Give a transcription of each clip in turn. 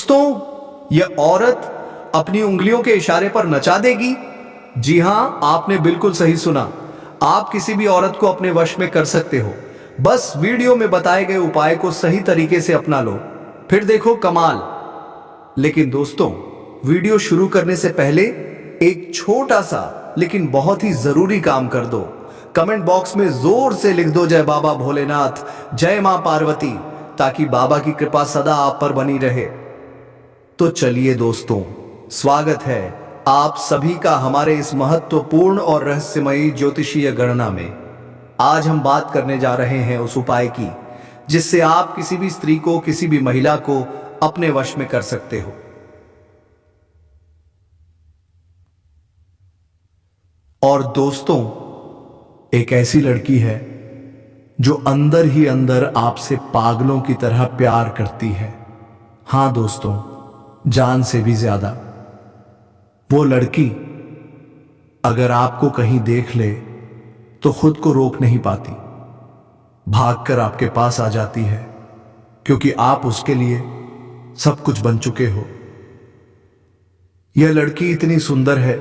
दोस्तों, यह औरत अपनी उंगलियों के इशारे पर नचा देगी। जी हां, आपने बिल्कुल सही सुना। आप किसी भी औरत को अपने वश में कर सकते हो। बस वीडियो में बताए गए उपाय को सही तरीके से अपना लो, फिर देखो कमाल। लेकिन दोस्तों, वीडियो शुरू करने से पहले एक छोटा सा लेकिन बहुत ही जरूरी काम कर दो। कमेंट बॉक्स में जोर से लिख दो जय बाबा भोलेनाथ, जय मां पार्वती, ताकि बाबा की कृपा सदा आप पर बनी रहे। तो चलिए दोस्तों, स्वागत है आप सभी का हमारे इस महत्वपूर्ण और रहस्यमयी ज्योतिषीय गणना में। आज हम बात करने जा रहे हैं उस उपाय की जिससे आप किसी भी स्त्री को, किसी भी महिला को अपने वश में कर सकते हो। और दोस्तों, एक ऐसी लड़की है जो अंदर ही अंदर आपसे पागलों की तरह प्यार करती है। हां दोस्तों, जान से भी ज्यादा। वो लड़की अगर आपको कहीं देख ले तो खुद को रोक नहीं पाती, भागकर आपके पास आ जाती है, क्योंकि आप उसके लिए सब कुछ बन चुके हो। यह लड़की इतनी सुंदर है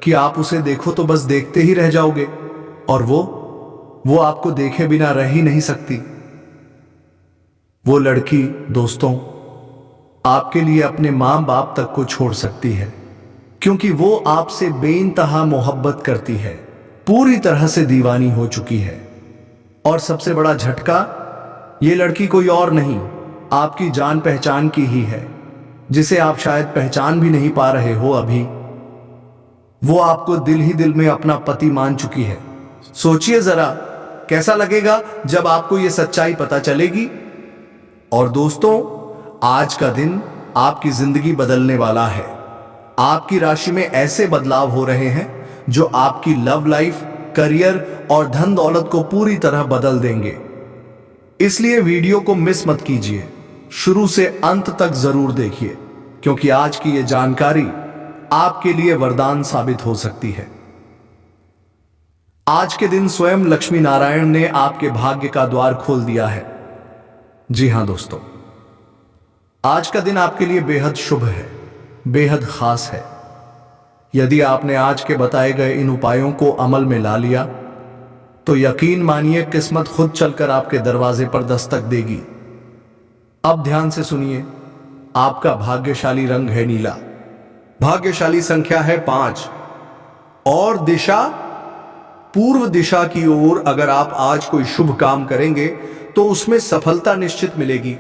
कि आप उसे देखो तो बस देखते ही रह जाओगे, और वो आपको देखे बिना रह ही नहीं सकती। वो लड़की दोस्तों आपके लिए अपने मां बाप तक को छोड़ सकती है, क्योंकि वो आपसे बेइंतहा मोहब्बत करती है, पूरी तरह से दीवानी हो चुकी है। और सबसे बड़ा झटका, ये लड़की कोई और नहीं, आपकी जान पहचान की ही है, जिसे आप शायद पहचान भी नहीं पा रहे हो अभी। वो आपको दिल ही दिल में अपना पति मान चुकी है। सोचिए जरा, कैसा लगेगा जब आपको ये सच्चाई पता चलेगी। और दोस्तों, आज का दिन आपकी जिंदगी बदलने वाला है। आपकी राशि में ऐसे बदलाव हो रहे हैं जो आपकी लव लाइफ, करियर और धन दौलत को पूरी तरह बदल देंगे। इसलिए वीडियो को मिस मत कीजिए, शुरू से अंत तक जरूर देखिए, क्योंकि आज की ये जानकारी आपके लिए वरदान साबित हो सकती है। आज के दिन स्वयं लक्ष्मी नारायण ने आपके भाग्य का द्वार खोल दिया है। जी हां दोस्तों, आज का दिन आपके लिए बेहद शुभ है, बेहद खास है। यदि आपने आज के बताए गए इन उपायों को अमल में ला लिया तो यकीन मानिए किस्मत खुद चलकर आपके दरवाजे पर दस्तक देगी। अब ध्यान से सुनिए, आपका भाग्यशाली रंग है नीला, भाग्यशाली संख्या है 5 और दिशा पूर्व दिशा की ओर। अगर आप आज कोई शुभ काम करेंगे तो उसमें सफलता निश्चित मिलेगी।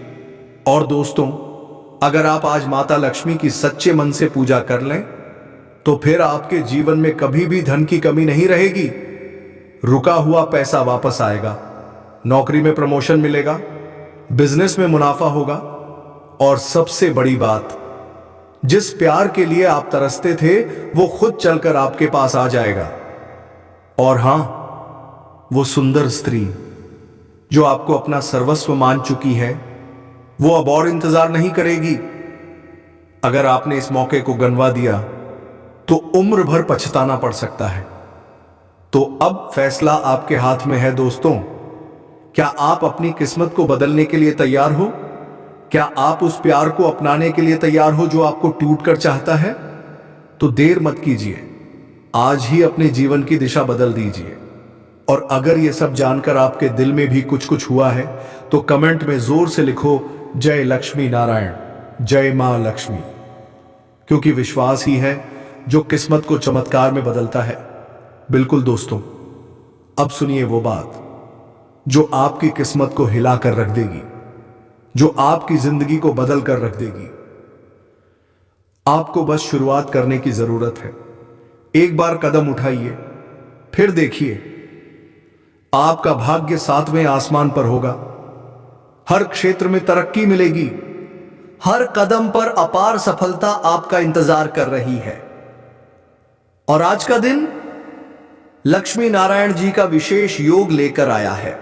और दोस्तों, अगर आप आज माता लक्ष्मी की सच्चे मन से पूजा कर लें तो फिर आपके जीवन में कभी भी धन की कमी नहीं रहेगी। रुका हुआ पैसा वापस आएगा, नौकरी में प्रमोशन मिलेगा, बिजनेस में मुनाफा होगा, और सबसे बड़ी बात, जिस प्यार के लिए आप तरसते थे वो खुद चलकर आपके पास आ जाएगा। और हां, वो सुंदर स्त्री जो आपको अपना सर्वस्व मान चुकी है, वो अब और इंतजार नहीं करेगी। अगर आपने इस मौके को गंवा दिया तो उम्र भर पछताना पड़ सकता है। तो अब फैसला आपके हाथ में है दोस्तों। क्या आप अपनी किस्मत को बदलने के लिए तैयार हो? क्या आप उस प्यार को अपनाने के लिए तैयार हो जो आपको टूट कर चाहता है? तो देर मत कीजिए, आज ही अपने जीवन की दिशा बदल दीजिए। और अगर यह सब जानकर आपके दिल में भी कुछ कुछ हुआ है तो कमेंट में जोर से लिखो जय लक्ष्मी नारायण, जय मां लक्ष्मी, क्योंकि विश्वास ही है जो किस्मत को चमत्कार में बदलता है। बिल्कुल दोस्तों, अब सुनिए वो बात जो आपकी किस्मत को हिला कर रख देगी, जो आपकी जिंदगी को बदल कर रख देगी। आपको बस शुरुआत करने की जरूरत है। एक बार कदम उठाइए, फिर देखिए आपका भाग्य 7वें आसमान पर होगा। हर क्षेत्र में तरक्की मिलेगी, हर कदम पर अपार सफलता आपका इंतजार कर रही है। और आज का दिन लक्ष्मी नारायण जी का विशेष योग लेकर आया है।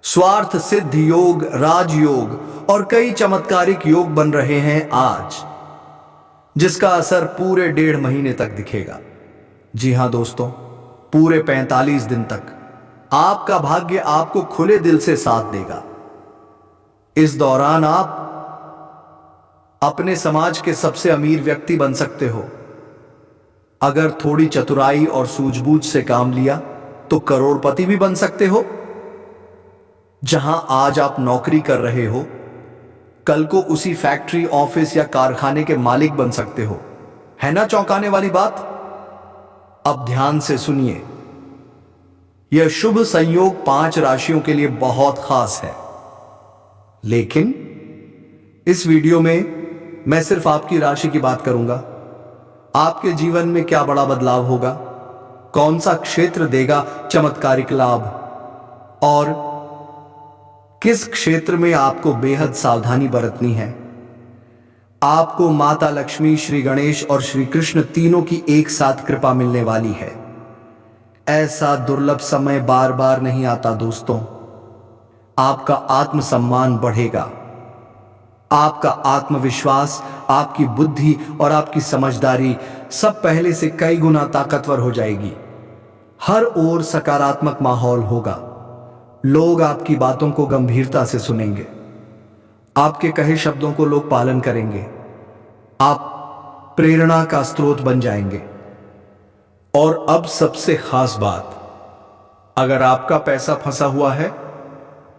स्वार्थ सिद्ध योग, राजयोग और कई चमत्कारिक योग बन रहे हैं आज, जिसका असर पूरे 1.5 महीने तक दिखेगा। जी हां दोस्तों, पूरे 45 दिन तक आपका भाग्य आपको खुले दिल से साथ देगा। इस दौरान आप अपने समाज के सबसे अमीर व्यक्ति बन सकते हो। अगर थोड़ी चतुराई और सूझबूझ से काम लिया तो करोड़पति भी बन सकते हो। जहां आज आप नौकरी कर रहे हो, कल को उसी फैक्ट्री, ऑफिस या कारखाने के मालिक बन सकते हो। है ना चौंकाने वाली बात? अब ध्यान से सुनिए। यह शुभ संयोग 5 राशियों के लिए बहुत खास है, लेकिन इस वीडियो में मैं सिर्फ आपकी राशि की बात करूंगा। आपके जीवन में क्या बड़ा बदलाव होगा, कौन सा क्षेत्र देगा चमत्कारिक लाभ, और किस क्षेत्र में आपको बेहद सावधानी बरतनी है। आपको माता लक्ष्मी, श्री गणेश और श्री कृष्ण तीनों की एक साथ कृपा मिलने वाली है। ऐसा दुर्लभ समय बार बार नहीं आता दोस्तों। आपका आत्मसम्मान बढ़ेगा, आपका आत्मविश्वास, आपकी बुद्धि और आपकी समझदारी सब पहले से कई गुना ताकतवर हो जाएगी। हर ओर सकारात्मक माहौल होगा। लोग आपकी बातों को गंभीरता से सुनेंगे। आपके कहे शब्दों को लोग पालन करेंगे। आप प्रेरणा का स्रोत बन जाएंगे। और अब सबसे खास बात, अगर आपका पैसा फंसा हुआ है,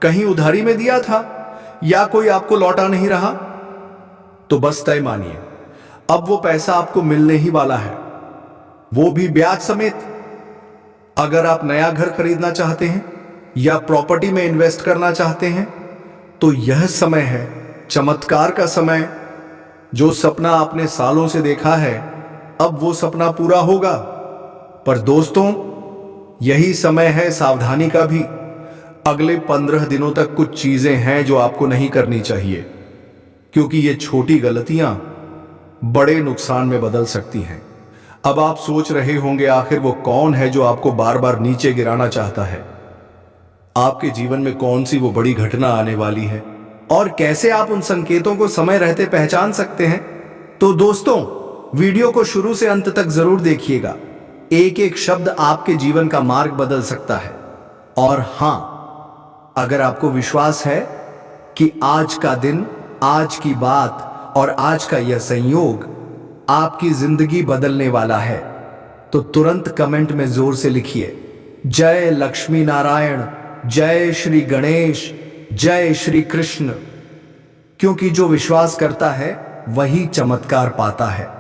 कहीं उधारी में दिया था या कोई आपको लौटा नहीं रहा, तो बस तय मानिए, अब वो पैसा आपको मिलने ही वाला है, वो भी ब्याज समेत। अगर आप नया घर खरीदना चाहते हैं या प्रॉपर्टी में इन्वेस्ट करना चाहते हैं, तो यह समय है, चमत्कार का समय। जो सपना आपने सालों से देखा है, अब वो सपना पूरा होगा। पर दोस्तों, यही समय है सावधानी का भी। अगले 15 दिनों तक कुछ चीजें हैं जो आपको नहीं करनी चाहिए, क्योंकि ये छोटी गलतियां बड़े नुकसान में बदल सकती हैं। अब आप सोच रहे होंगे, आखिर वो कौन है जो आपको बार बार नीचे गिराना चाहता है? आपके जीवन में कौन सी वो बड़ी घटना आने वाली है और कैसे आप उन संकेतों को समय रहते पहचान सकते हैं? तो दोस्तों, वीडियो को शुरू से अंत तक जरूर देखिएगा। एक एक शब्द आपके जीवन का मार्ग बदल सकता है। और हां, अगर आपको विश्वास है कि आज का दिन, आज की बात और आज का यह संयोग आपकी जिंदगी बदलने वाला है, तो तुरंत कमेंट में जोर से लिखिए, जय लक्ष्मी नारायण, जय श्री गणेश, जय श्री कृष्ण। क्योंकि जो विश्वास करता है वही चमत्कार पाता है।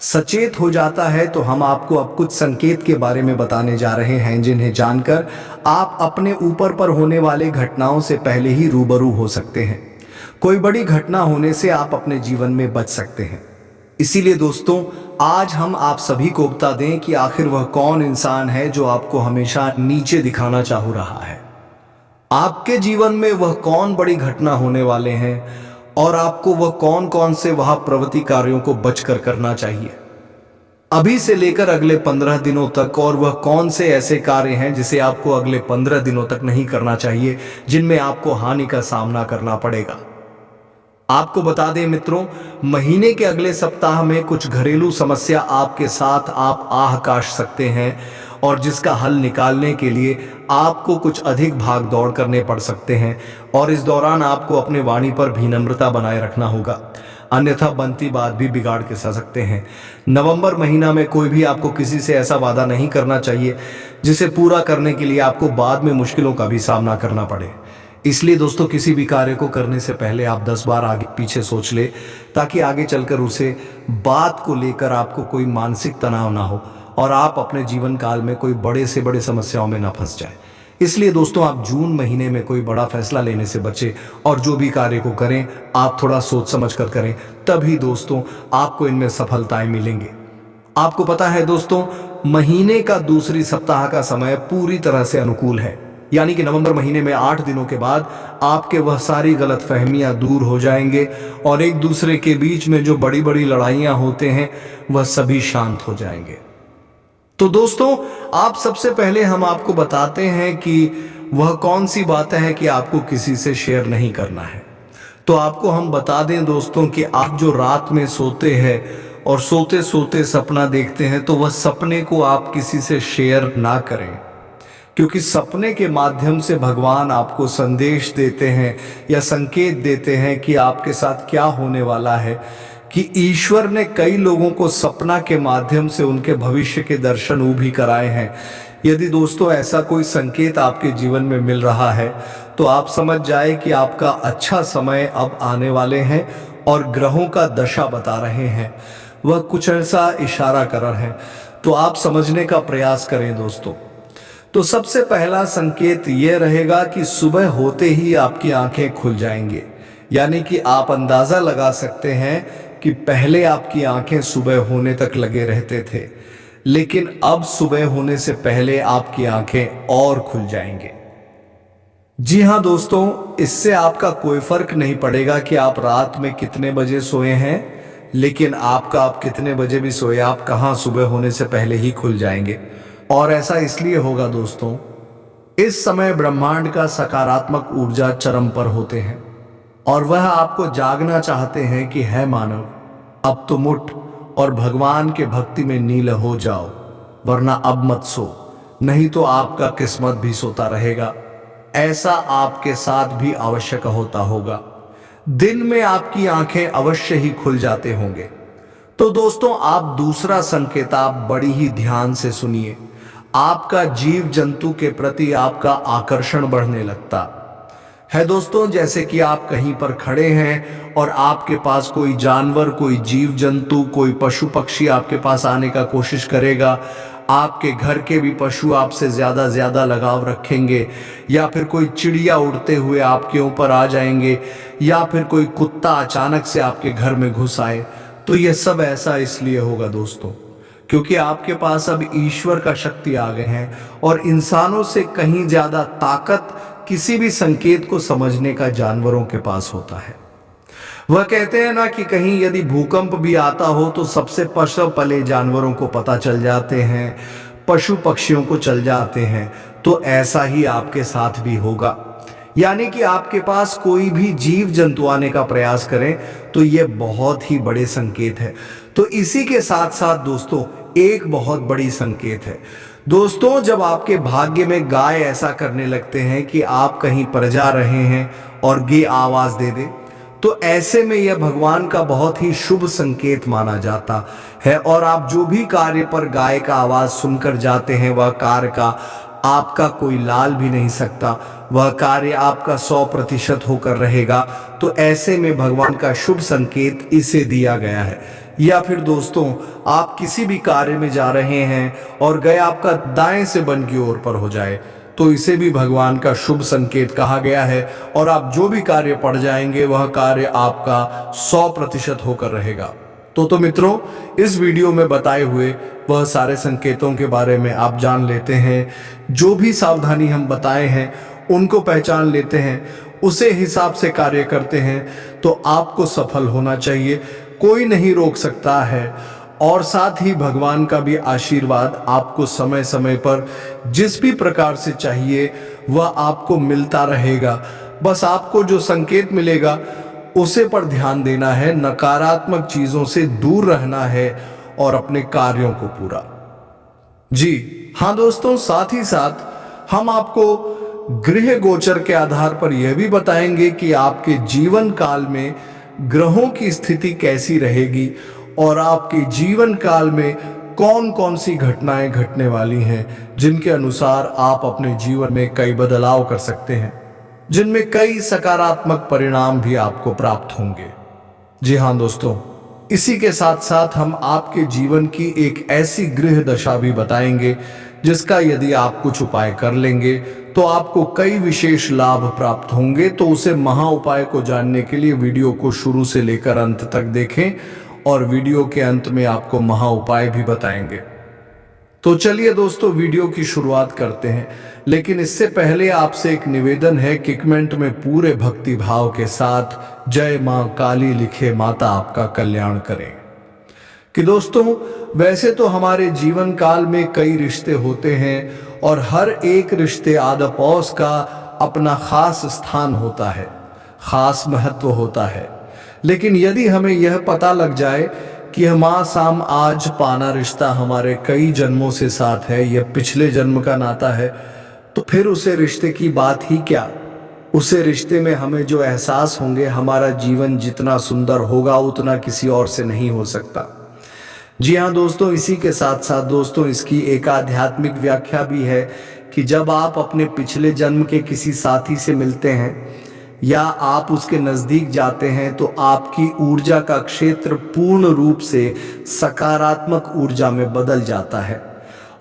सचेत हो जाता है। तो हम आपको अब कुछ संकेत के बारे में बताने जा रहे हैं, जिन्हें जानकर आप अपने ऊपर पर होने वाले घटनाओं से पहले ही रूबरू हो सकते हैं। कोई बड़ी घटना होने से आप अपने जीवन में बच सकते हैं। इसीलिए दोस्तों, आज हम आप सभी को बता दें कि आखिर वह कौन इंसान है जो आपको हमेशा नीचे दिखाना चाह रहा है। आपके जीवन में वह कौन बड़ी घटना होने वाले हैं और आपको वह कौन कौन से वह प्रवृत्ति कार्यों को बचकर करना चाहिए अभी से लेकर अगले 15 दिनों तक, और वह कौन से ऐसे कार्य हैं जिसे आपको अगले 15 दिनों तक नहीं करना चाहिए, जिनमें आपको हानि का सामना करना पड़ेगा। आपको बता दें मित्रों, महीने के अगले सप्ताह में कुछ घरेलू समस्या आपके साथ आप आह काश सकते हैं, और जिसका हल निकालने के लिए आपको कुछ अधिक भाग दौड़ करने पड़ सकते हैं। और इस दौरान आपको अपने वाणी पर भी नम्रता बनाए रखना होगा, अन्यथा बनती बात भी बिगाड़ के सह सकते हैं। नवंबर महीना में कोई भी आपको किसी से ऐसा वादा नहीं करना चाहिए जिसे पूरा करने के लिए आपको बाद में मुश्किलों का भी सामना करना पड़े। इसलिए दोस्तों, किसी भी कार्य को करने से पहले आप 10 बार आगे पीछे सोच ले, ताकि आगे चलकर उसे बात को लेकर आपको कोई मानसिक तनाव ना हो और आप अपने जीवन काल में कोई बड़े से बड़े समस्याओं में ना फंस जाए। इसलिए दोस्तों, आप जून महीने में कोई बड़ा फैसला लेने से बचें, और जो भी कार्य को करें आप थोड़ा सोच समझ कर करें, तभी दोस्तों आपको इनमें सफलताएं मिलेंगे। आपको पता है दोस्तों, महीने का दूसरी सप्ताह का समय पूरी तरह से अनुकूल है, यानी कि नवंबर महीने में 8 दिनों के बाद आपके वह सारी गलतफहमियां दूर हो जाएंगे और एक दूसरे के बीच में जो बड़ी बड़ी लड़ाइयां होते हैं वह सभी शांत हो जाएंगे। तो दोस्तों, आप सबसे पहले हम आपको बताते हैं कि वह कौन सी बातें हैं कि आपको किसी से शेयर नहीं करना है। तो आपको हम बता दें दोस्तों कि आप जो रात में सोते हैं और सोते सोते सपना देखते हैं, तो वह सपने को आप किसी से शेयर ना करें। क्योंकि सपने के माध्यम से भगवान आपको संदेश देते हैं या संकेत देते हैं कि आपके साथ क्या होने वाला है। कि ईश्वर ने कई लोगों को सपना के माध्यम से उनके भविष्य के दर्शन वो भी कराए हैं। यदि दोस्तों ऐसा कोई संकेत आपके जीवन में मिल रहा है तो आप समझ जाए कि आपका अच्छा समय अब आने वाले हैं और ग्रहों का दशा बता रहे हैं, वह कुछ ऐसा इशारा कर रहे हैं। तो आप समझने का प्रयास करें दोस्तों। तो सबसे पहला संकेत यह रहेगा कि सुबह होते ही आपकी आंखें खुल जाएंगे। यानी कि आप अंदाजा लगा सकते हैं कि पहले आपकी आंखें सुबह होने तक लगे रहते थे, लेकिन अब सुबह होने से पहले आपकी आंखें और खुल जाएंगे। जी हाँ दोस्तों, इससे आपका कोई फर्क नहीं पड़ेगा कि आप रात में कितने बजे सोए हैं, लेकिन आप कितने बजे भी सोए, आप कहाँ सुबह होने से पहले ही खुल जाएंगे। और ऐसा इसलिए होगा दोस्तों, इस समय ब्रह्मांड का सकारात्मक ऊर्जा चरम पर होते हैं और वह आपको जागना चाहते हैं कि है मानव, अब तुम उठ और भगवान के भक्ति में नील हो जाओ, वरना अब मत सो, नहीं तो आपका किस्मत भी सोता रहेगा। ऐसा आपके साथ भी आवश्यक होता होगा। दिन में आपकी आंखें अवश्य ही खुल जाते होंगे। तो दोस्तों, आप दूसरा संकेत आप बड़ी ही ध्यान से सुनिए। आपका जीव जंतु के प्रति आपका आकर्षण बढ़ने लगता है दोस्तों। जैसे कि आप कहीं पर खड़े हैं और आपके पास कोई जानवर, कोई जीव जंतु, कोई पशु पक्षी आपके पास आने का कोशिश करेगा, आपके घर के भी पशु आपसे ज्यादा लगाव रखेंगे, या फिर कोई चिड़िया उड़ते हुए आपके ऊपर आ जाएंगे, या फिर कोई कुत्ता अचानक से आपके घर में घुस आए। तो यह सब ऐसा इसलिए होगा दोस्तों, क्योंकि आपके पास अब ईश्वर का शक्ति आ गए हैं और इंसानों से कहीं ज्यादा ताकत किसी भी संकेत को समझने का जानवरों के पास होता है। वह कहते हैं ना कि कहीं यदि भूकंप भी आता हो तो सबसे पशु पले जानवरों को पता चल जाते हैं, पशु पक्षियों को चल जाते हैं। तो ऐसा ही आपके साथ भी होगा। यानी कि आपके पास कोई भी जीव जंतु आने का प्रयास करें तो यह बहुत ही बड़े संकेत है। तो इसी के साथ साथ दोस्तों, एक बहुत बड़ी संकेत है दोस्तों, जब आपके भाग्य में गाय ऐसा करने लगते हैं कि आप कहीं पर जा रहे हैं और गे आवाज दे दे, तो ऐसे में यह भगवान का बहुत ही शुभ संकेत माना जाता है। और आप जो भी कार्य पर गाय का आवाज सुनकर जाते हैं, वह कार्य का आपका कोई लाल भी नहीं सकता, वह कार्य आपका 100% होकर रहेगा। तो ऐसे में भगवान का शुभ संकेत इसे दिया गया है। या फिर दोस्तों, आप किसी भी कार्य में जा रहे हैं और गया आपका दाएं से बन की ओर पर हो जाए, तो इसे भी भगवान का शुभ संकेत कहा गया है। और आप जो भी कार्य पड़ जाएंगे, वह कार्य आपका 100% होकर रहेगा। तो मित्रों, इस वीडियो में बताए हुए वह सारे संकेतों के बारे में आप जान लेते हैं। जो भी सावधानी हम बताए हैं उनको पहचान लेते हैं, उसे हिसाब से कार्य करते हैं, तो आपको सफल होना चाहिए। कोई नहीं रोक सकता है। और साथ ही भगवान का भी आशीर्वाद आपको समय समय पर जिस भी प्रकार से चाहिए वह आपको मिलता रहेगा। बस आपको जो संकेत मिलेगा उसे पर ध्यान देना है, नकारात्मक चीजों से दूर रहना है और अपने कार्यों को पूरा। जी हाँ दोस्तों, साथ ही साथ हम आपको गृह गोचर के आधार पर यह भी बताएंगे कि आपके जीवन काल में ग्रहों की स्थिति कैसी रहेगी और आपके जीवन काल में कौन कौन सी घटनाएं घटने वाली हैं, जिनके अनुसार आप अपने जीवन में कई बदलाव कर सकते हैं, जिनमें कई सकारात्मक परिणाम भी आपको प्राप्त होंगे। जी हाँ दोस्तों, इसी के साथ साथ हम आपके जीवन की एक ऐसी गृह दशा भी बताएंगे जिसका यदि आप कुछ उपाय कर लेंगे तो आपको कई विशेष लाभ प्राप्त होंगे। तो उसे महा उपाय को जानने के लिए वीडियो को शुरू से लेकर अंत तक देखें और वीडियो के अंत में आपको महा उपाय भी बताएंगे। तो चलिए दोस्तों, वीडियो की शुरुआत करते हैं। लेकिन इससे पहले आपसे एक निवेदन है कि कमेंट में पूरे भक्ति भाव के साथ जय मां काली लिखे, माता आपका कल्याण करें। कि दोस्तों, वैसे तो हमारे जीवन काल में कई रिश्ते होते हैं और हर एक रिश्ते आदपोस का अपना खास स्थान होता है, खास महत्व होता है। लेकिन यदि हमें यह पता लग जाए कि माँ शाम आज पाना रिश्ता हमारे कई जन्मों से साथ है, यह पिछले जन्म का नाता है, तो फिर उसे रिश्ते की बात ही क्या। उसे रिश्ते में हमें जो एहसास होंगे, हमारा जीवन जितना सुंदर होगा उतना किसी और से नहीं हो सकता। जी हाँ दोस्तों, इसी के साथ साथ दोस्तों इसकी एक आध्यात्मिक व्याख्या भी है कि जब आप अपने पिछले जन्म के किसी साथी से मिलते हैं या आप उसके नज़दीक जाते हैं तो आपकी ऊर्जा का क्षेत्र पूर्ण रूप से सकारात्मक ऊर्जा में बदल जाता है।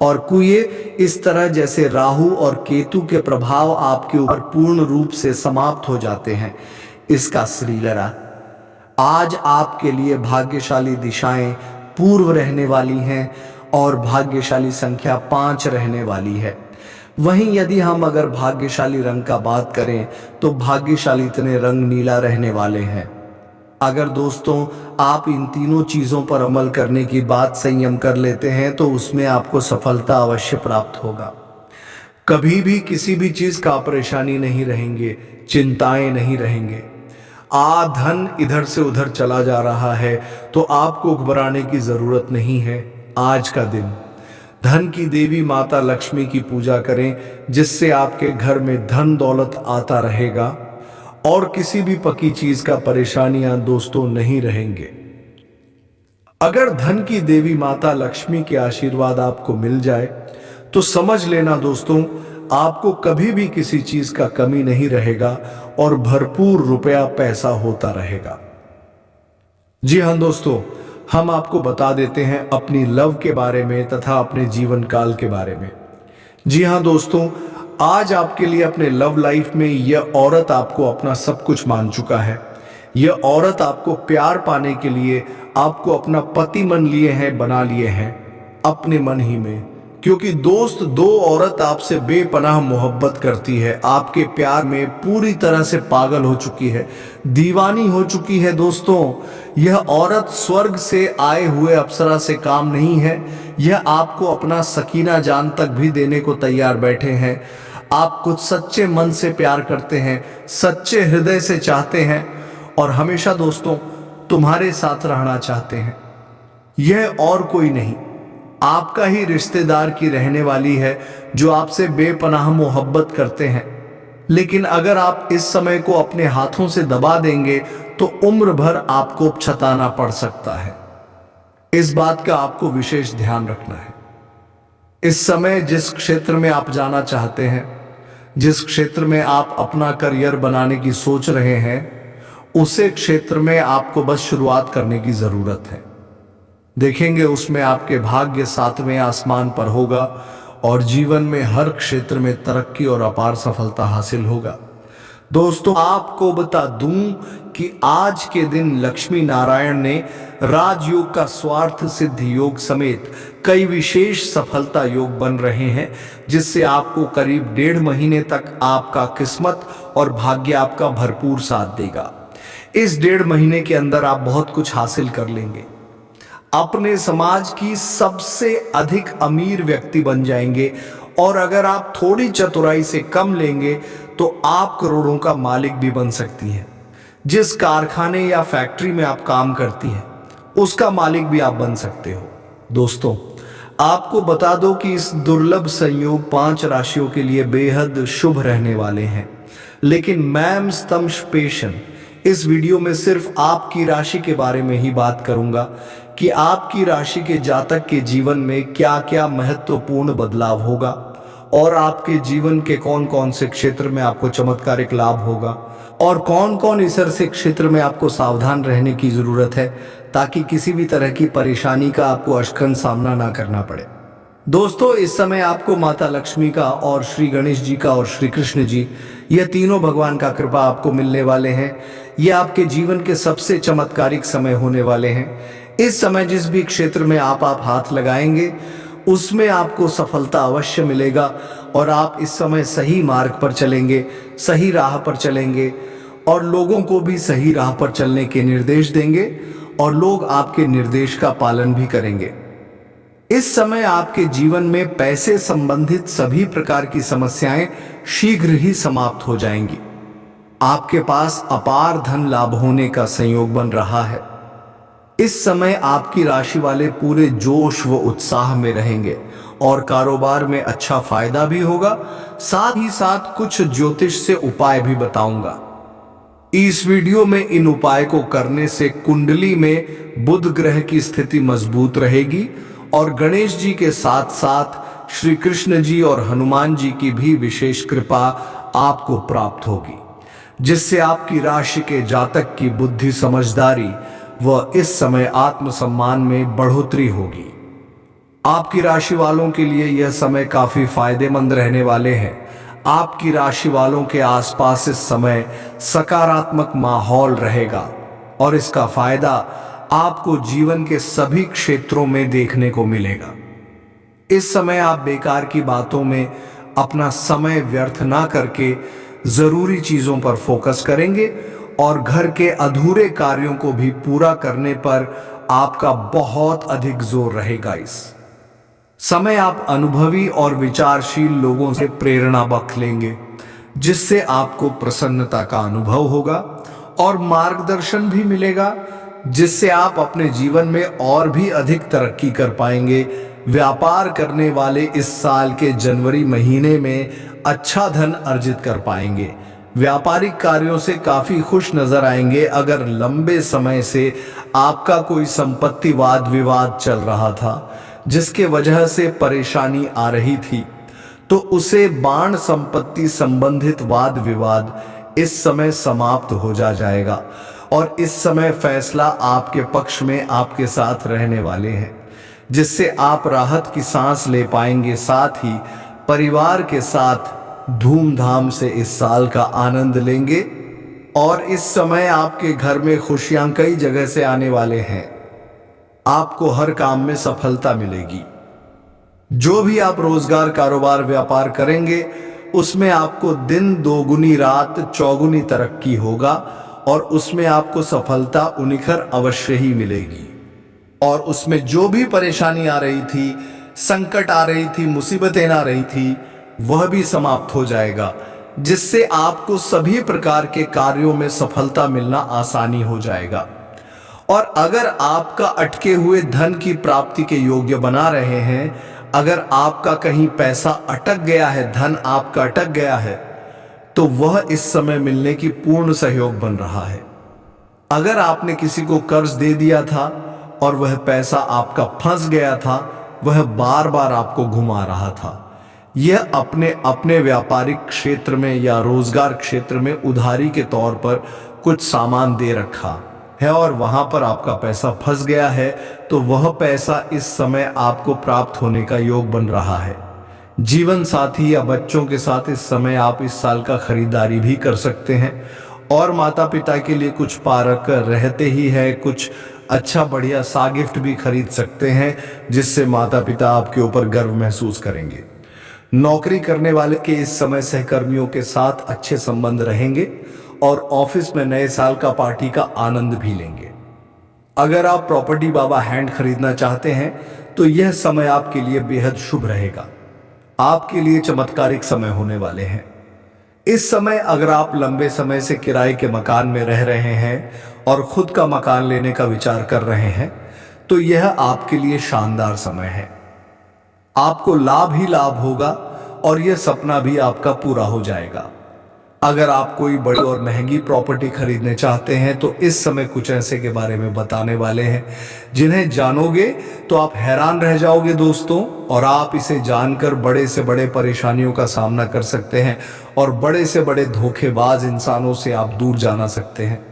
और कुए इस तरह जैसे राहु और केतु के प्रभाव आपके ऊपर पूर्ण रूप से समाप्त हो जाते हैं। इसका श्रीलरा आज आपके लिए भाग्यशाली दिशाएं पूर्व रहने वाली हैं और भाग्यशाली संख्या 5 रहने वाली है। वहीं यदि हम अगर भाग्यशाली रंग का बात करें तो भाग्यशाली इतने रंग नीला रहने वाले हैं। अगर दोस्तों आप इन तीनों चीज़ों पर अमल करने की बात संयम कर लेते हैं तो उसमें आपको सफलता अवश्य प्राप्त होगा। कभी भी किसी भी चीज़ का परेशानी नहीं रहेंगे, चिंताएं नहीं रहेंगे। धन इधर से उधर चला जा रहा है तो आपको घबराने की ज़रूरत नहीं है। आज का दिन धन की देवी माता लक्ष्मी की पूजा करें, जिससे आपके घर में धन दौलत आता रहेगा और किसी भी पकी चीज का परेशानियां दोस्तों नहीं रहेंगे। अगर धन की देवी माता लक्ष्मी के आशीर्वाद आपको मिल जाए तो समझ लेना दोस्तों आपको कभी भी किसी चीज का कमी नहीं रहेगा और भरपूर रुपया पैसा होता रहेगा। जी हाँ दोस्तों, हम आपको बता देते हैं अपनी लव के बारे में तथा अपने जीवन काल के बारे में। जी हाँ दोस्तों, आज आपके लिए अपने लव लाइफ में यह औरत आपको अपना सब कुछ मान चुका है। यह औरत आपको प्यार पाने के लिए आपको अपना पति बना लिए हैं अपने मन ही में। क्योंकि दोस्त दो औरत आपसे बेपनाह मोहब्बत करती है, आपके प्यार में पूरी तरह से पागल हो चुकी है, दीवानी हो चुकी है। दोस्तों यह औरत स्वर्ग से आए हुए अप्सरा से काम नहीं है, यह आपको अपना सकीना जान तक भी देने को तैयार बैठे हैं। आप कुछ सच्चे मन से प्यार करते हैं, सच्चे हृदय से चाहते हैं और हमेशा दोस्तों तुम्हारे साथ रहना चाहते हैं। यह और कोई नहीं, आपका ही रिश्तेदार की रहने वाली है जो आपसे बेपनाह मोहब्बत करते हैं। लेकिन अगर आप इस समय को अपने हाथों से दबा देंगे तो उम्र भर आपको छताना पड़ सकता है। इस बात का आपको विशेष ध्यान रखना है। इस समय जिस क्षेत्र में आप जाना चाहते हैं, जिस क्षेत्र में आप अपना करियर बनाने की सोच रहे हैं, उसे क्षेत्र में आपको बस शुरुआत करने की जरूरत है। देखेंगे उसमें आपके भाग्य 7वें आसमान पर होगा और जीवन में हर क्षेत्र में तरक्की और अपार सफलता हासिल होगा। दोस्तों आपको बता दूं कि आज के दिन लक्ष्मी नारायण ने राजयोग का स्वार्थ सिद्ध योग समेत कई विशेष सफलता योग बन रहे हैं, जिससे आपको करीब 1.5 महीने तक आपका किस्मत और भाग्य आपका भरपूर साथ देगा। इस 1.5 महीने के अंदर आप बहुत कुछ हासिल कर लेंगे, अपने समाज की सबसे अधिक अमीर व्यक्ति बन जाएंगे और अगर आप थोड़ी चतुराई से कम लेंगे तो आप करोड़ों का मालिक भी बन सकती हैं। जिस कारखाने या फैक्ट्री में आप काम करती हैं उसका मालिक भी आप बन सकते हो। दोस्तों आपको बता दो कि इस दुर्लभ संयोग 5 राशियों के लिए बेहद शुभ रहने वाले हैं। लेकिन मैम स्तंभ पेशन इस वीडियो में सिर्फ आपकी राशि के बारे में ही बात करूंगा कि आपकी राशि के जातक के जीवन में क्या क्या महत्वपूर्ण बदलाव होगा और आपके जीवन के कौन कौन से क्षेत्र में आपको चमत्कारिक लाभ होगा और कौन कौन इस ऐसे क्षेत्र में आपको सावधान रहने की जरूरत है ताकि किसी भी तरह की परेशानी का आपको अशकन सामना ना करना पड़े। दोस्तों इस समय आपको माता लक्ष्मी का और श्री गणेश जी का और श्री कृष्ण जी, यह तीनों भगवान का कृपा आपको मिलने वाले हैं। ये आपके जीवन के सबसे चमत्कारिक समय होने वाले हैं। इस समय जिस भी क्षेत्र में आप हाथ लगाएंगे उसमें आपको सफलता अवश्य मिलेगा और आप इस समय सही मार्ग पर चलेंगे, सही राह पर चलेंगे और लोगों को भी सही राह पर चलने के निर्देश देंगे और लोग आपके निर्देश का पालन भी करेंगे। इस समय आपके जीवन में पैसे संबंधित सभी प्रकार की समस्याएं शीघ्र ही समाप्त हो जाएंगी। आपके पास अपार धन लाभ होने का संयोग बन रहा है। इस समय आपकी राशि वाले पूरे जोश व उत्साह में रहेंगे और कारोबार में अच्छा फायदा भी होगा। साथ ही साथ कुछ ज्योतिष से उपाय भी बताऊंगा। इस वीडियो में इन उपाय को करने से कुंडली में बुध ग्रह की स्थिति मजबूत रहेगी और गणेश जी के साथ साथ श्री कृष्ण जी और हनुमान जी की भी विशेष कृपा आपको प्राप्त होगी, जिससे आपकी राशि के जातक की बुद्धि, समझदारी व इस समय आत्मसम्मान में बढ़ोतरी होगी। आपकी राशि वालों के लिए यह समय काफी फायदेमंद रहने वाले हैं। आपकी राशि वालों के आसपास इस समय सकारात्मक माहौल रहेगा और इसका फायदा आपको जीवन के सभी क्षेत्रों में देखने को मिलेगा। इस समय आप बेकार की बातों में अपना समय व्यर्थ ना करके जरूरी चीजों पर फोकस करेंगे और घर के अधूरे कार्यों को भी पूरा करने पर आपका बहुत अधिक जोर रहेगा। इस समय आप अनुभवी और विचारशील लोगों से प्रेरणा बख लेंगे, जिससे आपको प्रसन्नता का अनुभव होगा और मार्गदर्शन भी मिलेगा, जिससे आप अपने जीवन में और भी अधिक तरक्की कर पाएंगे। व्यापार करने वाले इस साल के जनवरी महीने में अच्छा धन अर्जित कर पाएंगे। व्यापारिक कार्यों से काफी खुश नजर आएंगे। अगर लंबे समय से आपका कोई संपत्ति वाद विवाद चल रहा था, जिसके वजह से परेशानी आ रही थी, तो उसे बाण संपत्ति संबंधित वाद विवाद इस समय समाप्त हो जाएगा और इस समय फैसला आपके पक्ष में आपके साथ रहने वाले हैं, जिससे आप राहत की सांस ले पाएंगे। साथ ही परिवार के साथ धूमधाम से इस साल का आनंद लेंगे और इस समय आपके घर में खुशियां कई जगह से आने वाले हैं। आपको हर काम में सफलता मिलेगी। जो भी आप रोजगार, कारोबार, व्यापार करेंगे, उसमें आपको दिन दोगुनी रात चौगुनी तरक्की होगा और उसमें आपको सफलता उनिखर अवश्य ही मिलेगी। और उसमें जो भी परेशानी आ रही थी, संकट आ रही थी, मुसीबतें आ रही थी, वह भी समाप्त हो जाएगा, जिससे आपको सभी प्रकार के कार्यों में सफलता मिलना आसानी हो जाएगा। और अगर आपका अटके हुए धन की प्राप्ति के योग्य बना रहे हैं, अगर आपका कहीं पैसा अटक गया है, धन आपका अटक गया है, तो वह इस समय मिलने की पूर्ण सहयोग बन रहा है। अगर आपने किसी को कर्ज दे दिया था और वह पैसा आपका फंस गया था, वह बार बार आपको घुमा रहा था, यह अपने अपने व्यापारिक क्षेत्र में या रोजगार क्षेत्र में उधारी के तौर पर कुछ सामान दे रखा है और वहां पर आपका पैसा फंस गया है, तो वह पैसा इस समय आपको प्राप्त होने का योग बन रहा है। जीवन साथी या बच्चों के साथ इस समय आप इस साल का खरीदारी भी कर सकते हैं और माता पिता के लिए कुछ पारक रहते ही है, कुछ अच्छा बढ़िया सा गिफ्ट भी खरीद सकते हैं, जिससे माता पिता आपके ऊपर गर्व महसूस करेंगे। नौकरी करने वाले के इस समय सहकर्मियों के साथ अच्छे संबंध रहेंगे और ऑफिस में नए साल का पार्टी का आनंद भी लेंगे। अगर आप प्रॉपर्टी बाबा हैंड खरीदना चाहते हैं, तो यह समय आपके लिए बेहद शुभ रहेगा। आपके लिए चमत्कारिक समय होने वाले हैं। इस समय अगर आप लंबे समय से किराए के मकान में रह रहे हैं और खुद का मकान लेने का विचार कर रहे हैं, तो यह आपके लिए शानदार समय है। आपको लाभ ही लाभ होगा और यह सपना भी आपका पूरा हो जाएगा। अगर आप कोई बड़ी और महंगी प्रॉपर्टी खरीदने चाहते हैं, तो इस समय कुछ ऐसे के बारे में बताने वाले हैं जिन्हें जानोगे तो आप हैरान रह जाओगे दोस्तों, और आप इसे जानकर बड़े से बड़े परेशानियों का सामना कर सकते हैं और बड़े से बड़े धोखेबाज इंसानों से आप दूर जाना सकते हैं।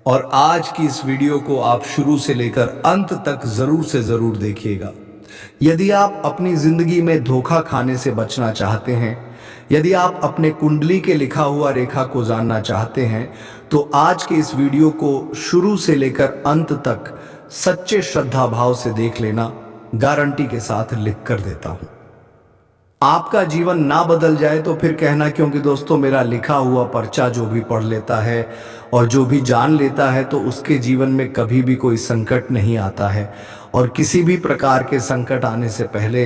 और आज की इस वीडियो को आप शुरू से लेकर अंत तक जरूर से जरूर देखिएगा। यदि आप अपनी जिंदगी में धोखा खाने से बचना चाहते हैं, यदि आप अपने कुंडली के लिखा हुआ रेखा को जानना चाहते हैं, तो आज के इस वीडियो को शुरू से लेकर अंत तक सच्चे श्रद्धा भाव से देख लेना, गारंटी के साथ लिख कर देता हूं। आपका जीवन ना बदल जाए तो फिर कहना, क्योंकि दोस्तों मेरा लिखा हुआ पर्चा जो भी पढ़ लेता है और जो भी जान लेता है, तो उसके जीवन में कभी भी कोई संकट नहीं आता है और किसी भी प्रकार के संकट आने से पहले